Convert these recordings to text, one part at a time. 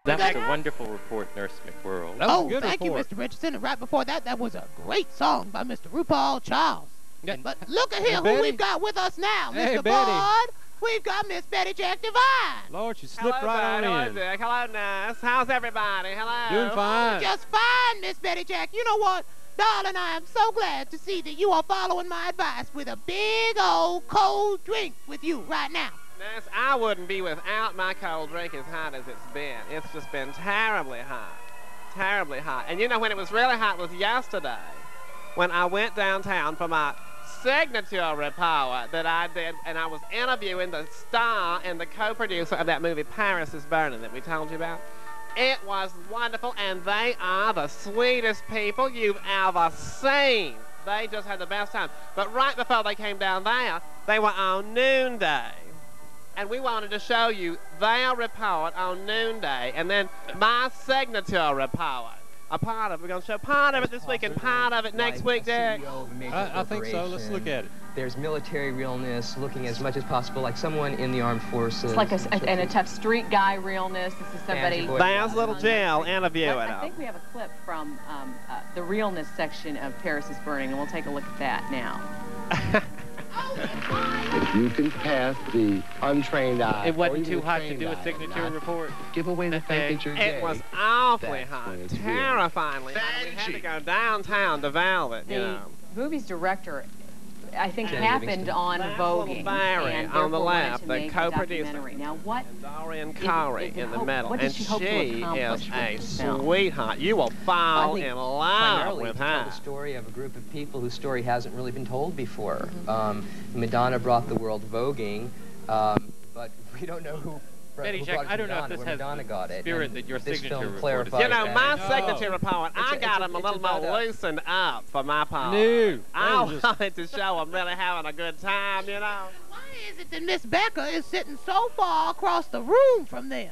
That's a wonderful report, Nurse McWhirl. That was a good thank report. you, Mr. Richardson. And right before that, that was a great song by Mr. RuPaul Charles. Yeah. But look at here, who Betty. we've got with us now, Hey, Mr. Betty. Bard. We've got Miss Betty Jack DeVine. Lord, you slipped right on in. Dick. Hello, Nurse. How's everybody? Hello. Doing fine. Just fine, Miss Betty Jack. You know what? Darling, I am so glad to see that you are following my advice with a big old cold drink with you right now. Nurse, I wouldn't be without my cold drink as hot as it's been. It's just been terribly hot. Terribly hot. And you know when it was really hot was yesterday when I went downtown for my signature report that I did, and I was interviewing the star and the co-producer of that movie Paris is Burning that we told you about. It was wonderful, and they are the sweetest people you've ever seen. They just had the best time. But right before they came down there, they were on Noonday. And we wanted to show you their report on Noonday, and then my signature report. A part of it. We're going to show part of it this week and part of it next week, Dick. I think so. Let's look at it. There's military realness, looking as much as possible like someone in the armed forces. It's like a tough street guy realness. This is somebody. There's little Jill interviewing I think we have a clip from the realness section of Paris is Burning, and we'll take a look at that now. If you can pass the untrained eye, It wasn't too hot to do a signature report. give away the fact that you're gay. It was awfully That's hot, when it's real. terrifyingly hot. We had to go downtown to Velvet, you know. The movie's director, I think, Jenny happened Livingston. on That's voguing. little Barry and on the therefore wanted left, to the make a co-producer. documentary. Now, what And Dorian Cory in the middle. what did And she hope to she accomplish is with a this film? sweetheart. You will fall I think in love primarily with to tell her. the story of a group of people whose story hasn't really been told before. Madonna brought the world voguing, but we don't know who. Betty who Jack, brought it to I don't know if Madonna, this where has Madonna the got it, spirit and that your this signature film report is. clarifies You know, that. my No. signature report, I got them a little more about loosened up for my part. No. I They just- wanted to show them really having a good time, you know. Why is it that Miss Becca is sitting so far across the room from them?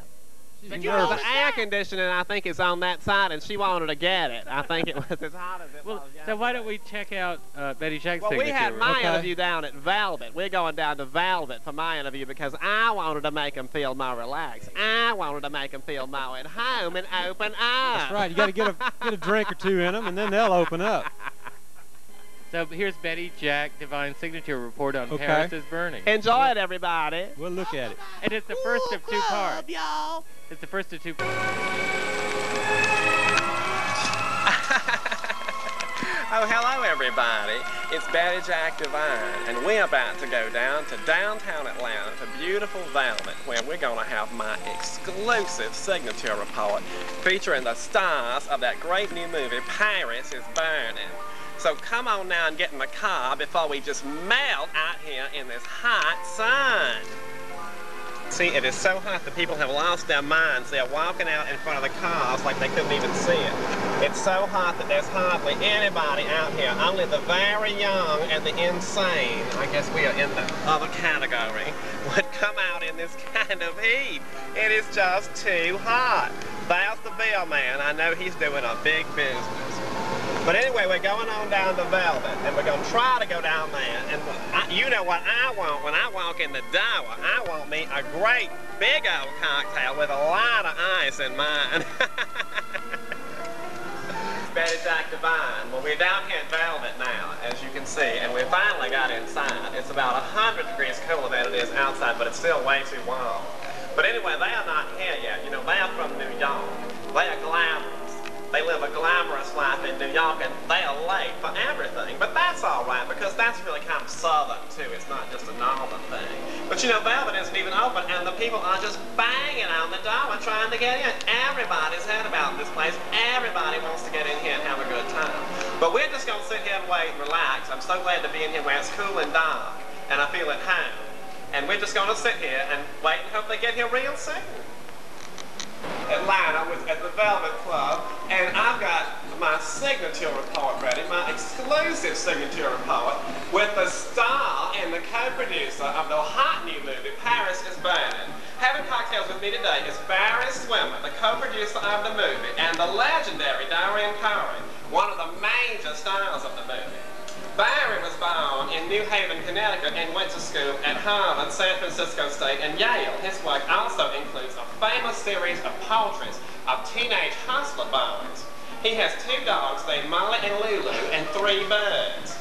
Because You the notice air that? conditioning, I think, is on that side, and she wanted to get it. I think it was as hot as it Well, was. so why don't we check out Betty Jack's Well, signature we had my report? interview down at Velvet. We're going down to Velvet for my interview because I wanted to make them feel more relaxed. I wanted to make them feel more at home and open up. That's right. You got to get a drink or two in them, and then they'll open up. So here's Betty Jack DeVine's signature report on Okay. Paris is Burning. Enjoy it, everybody. We'll look at it. And it's the first of two parts. Y'all. It's the first of two parts. Oh, hello, everybody. It's Betty Jack DeVine, and we're about to go down to downtown Atlanta to beautiful Velvet, where we're going to have my exclusive signature report featuring the stars of that great new movie, Paris is Burning. So come on now and get in the car before we just melt out here in this hot sun. See, it is so hot that people have lost their minds. They're walking out in front of the cars like they couldn't even see it. It's so hot that there's hardly anybody out here. Only the very young and the insane, I guess we are in the other category, would come out in this kind of heat. It is just too hot. There's the bill man. I know he's doing a big business. But anyway, we're going on down to Velvet, and we're going to try to go down there. And you know what I want when I walk in the door? I want me a great big old cocktail with a lot of ice in mine. Betty Jack DeVine. Well, we're down here in Velvet now, as you can see, and we finally got inside. It's about 100 degrees cooler than it is outside, but it's still way too warm. But anyway, they are not here yet. You know, they are from New York. They are glamorous. They live a glamorous life in New York, and they are late for everything. But that's all right, because that's really kind of southern, too. It's not just a northern thing. But, you know, Velvet isn't even open, and the people are just banging on the door and trying to get in. Everybody's heard about this place. Everybody wants to get in here and have a good time. But we're just going to sit here and wait and relax. I'm so glad to be in here where it's cool and dark, and I feel at home. And we're just going to sit here and wait and hope they get here real soon. Atlanta was at the Velvet Club, and I've got my signature report ready, my exclusive signature report, with the star and the co-producer of the hot new movie, Paris is Burning. Having cocktails with me today is Barry Swimmer, the co-producer of the movie, and the legendary Dorian Cory, one of the major stars of the movie. Barry was born in New Haven, Connecticut, and went to school at Harvard, San Francisco State, and Yale. His work also includes a famous series of portraits of teenage hustler boys. He has 2 dogs named Molly and Lulu and 3 birds.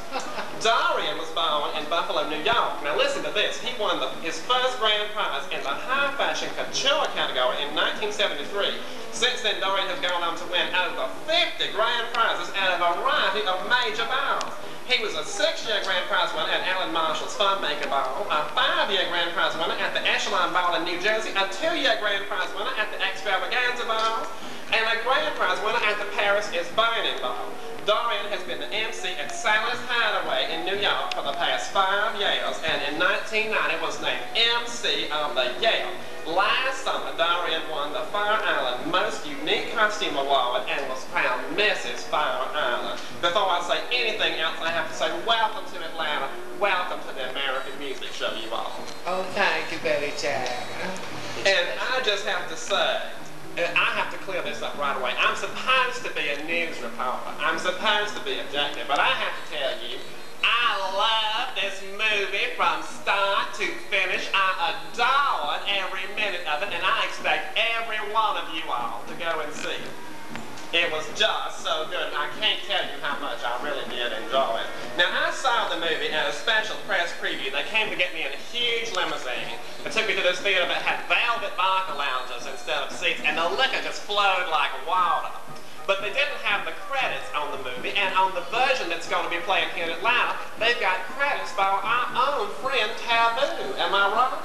Dorian was born in Buffalo, New York. Now listen to this. He won his first grand prize in the high fashion couture category in 1973. Since then, Dorian has gone on to win over 50 grand prizes at a variety of major balls. He was a 6-year grand prize winner at Alan Marshall's Funmaker Ball, a 5-year grand prize winner at the Echelon Ball in New Jersey, a 2-year grand prize winner at the Extravaganza Ball, and a grand prize winner at the Paris is Burning Ball. Dorian has been the MC at Sally's Hideaway in New York for the past 5 years, and in 1990 was named MC of the Year. Last summer, Dorian won the Fire Island Most Unique Costume Award and was crowned Mrs. Fire Island. Before I say anything else, I have to say welcome to Atlanta, welcome to the American Music Show, you all. Oh, thank you, Betty Jack. And I just have to say, I have to clear this up right away. I'm supposed to be a news reporter. I'm supposed to be objective, but I have to tell you, I love this movie from start to finish. I adored every minute of it, and I expect every one of you all to go and see it. It was just so good, and I can't tell you how much I really did enjoy it. Now, I saw the movie at a special press preview. They came to get me in a huge limousine. They took me to this theater that had velvet vodka lounges instead of seats, and the liquor just flowed like water. But they didn't have the credits on the movie, and on the version that's going to be playing here in Atlanta, they've got credits by our own friend Taboo. Am I right?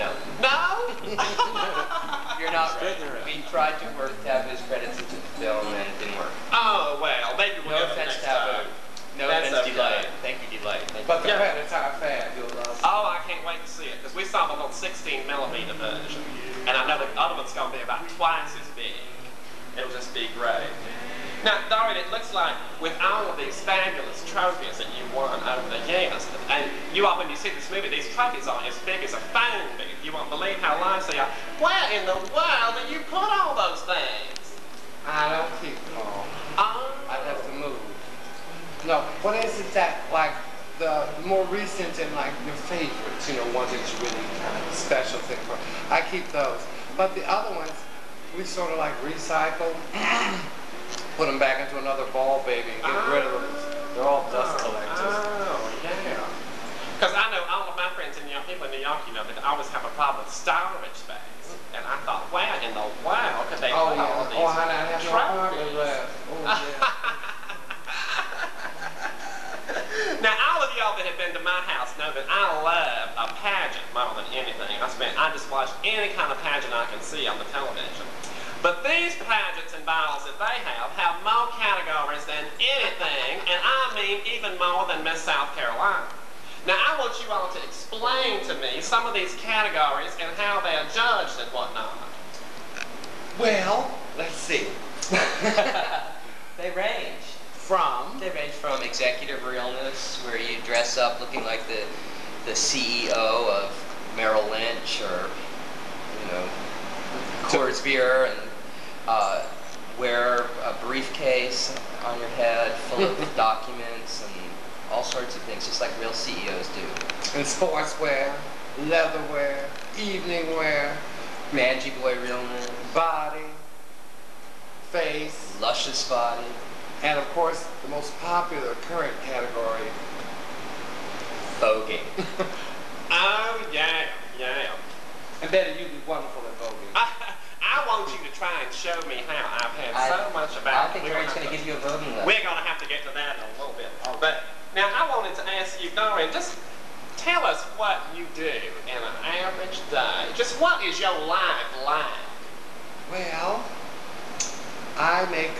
No. No? You're not right. We tried to work Taboo's credits into the film and it didn't work. Oh, well, maybe we'll No get it offense, next Taboo. time. No That's offense, okay. Delight. Thank you, Delight. But the credits are fabulous. Oh, I can't wait to see it, because we saw the little 16mm version. And I know the other one's going to be about twice as big. It'll just be great. Now, Dorian, it looks like with all of these fabulous trophies that you won over the years, and you all, when you see this movie, these trophies are as big as a phone booth. You won't believe how large they are. Where in the world do you put all those things? I don't keep them all. Oh. I'd have to move. No, what is it that, like, the more recent and, like, your favorites, you know, ones that you really kind of special thing for? I keep those. But the other ones, we sort of, like, recycle, put them back into another ball, baby, and get rid of them. They're all dust collectors. Oh, yeah. Because I know all of my friends in New York, people in New York, you know, they always have a problem with storage space. And I thought, where in the world could they put all of these honey, I have no apartment left. Oh, yeah. Now, all of y'all that have been to my house know that I love a pageant more than anything. I just watch any kind of pageant I can see on the television. But these pageants and balls that they have more categories than anything, and I mean even more than Miss South Carolina. Now, I want you all to explain to me some of these categories and how they are judged and whatnot. Well, let's see. They range. They range from executive realness, where you dress up looking like the CEO of Merrill Lynch, or, you know, Coors beer, and wear a briefcase on your head full of documents and all sorts of things, just like real CEOs do. And sportswear, leatherwear, evening wear, Mangy boy realness, body, face, luscious body, and of course, the most popular current category, voguing. Oh, yeah. And Betty, you'd be wonderful at voguing. I want you to try and show me how. I've had so much about I think Dorian's going to give you a voguing lesson. We're going to have to get to that in a little bit. But now I wanted to ask you, Dorian, just tell us what you do in an average day. Just what is your life like? Well, I make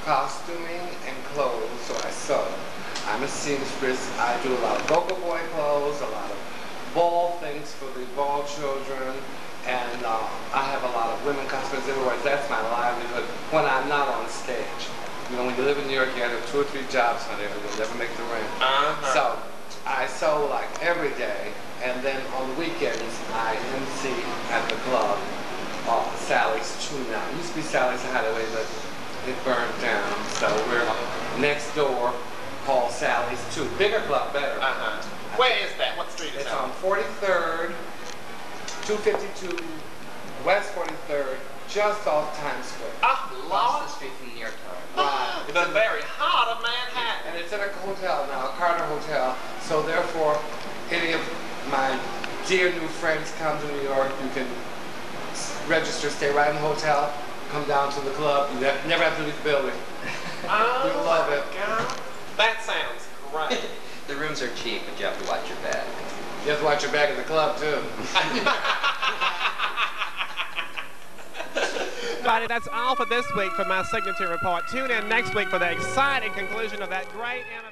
costuming and clothes, so I sew. I'm a seamstress. I do a lot of vocal boy clothes, a lot of ball things for the ball children, and I have a lot of women costumes. In other words, that's my livelihood when I'm not on stage. You know, when you live in New York, you have 2 or 3 jobs, honey, or you'll never make the rent. So I sew like every day, and then on the weekends I MC at the club, Sally's 2 now. It used to be Sally's Hideaway, but it burned down. So we're next door, called Sally's 2. Bigger club, better. Where is that? What street is It's that? on 43rd, 252 West just off Times Square. Across the street from the New York Times. Right. The very heart of Manhattan. And it's in a hotel now, a Carter Hotel. So therefore, any of my dear new friends come to New York, you can register, stay right in the hotel, come down to the club. You never have to leave the building. Oh, We love it. God. That sounds great. The rooms are cheap, but you have to watch your back. You have to watch your back in the club, too. Everybody, that's all for this week for my Signature Report. Tune in next week for the exciting conclusion of that great interview.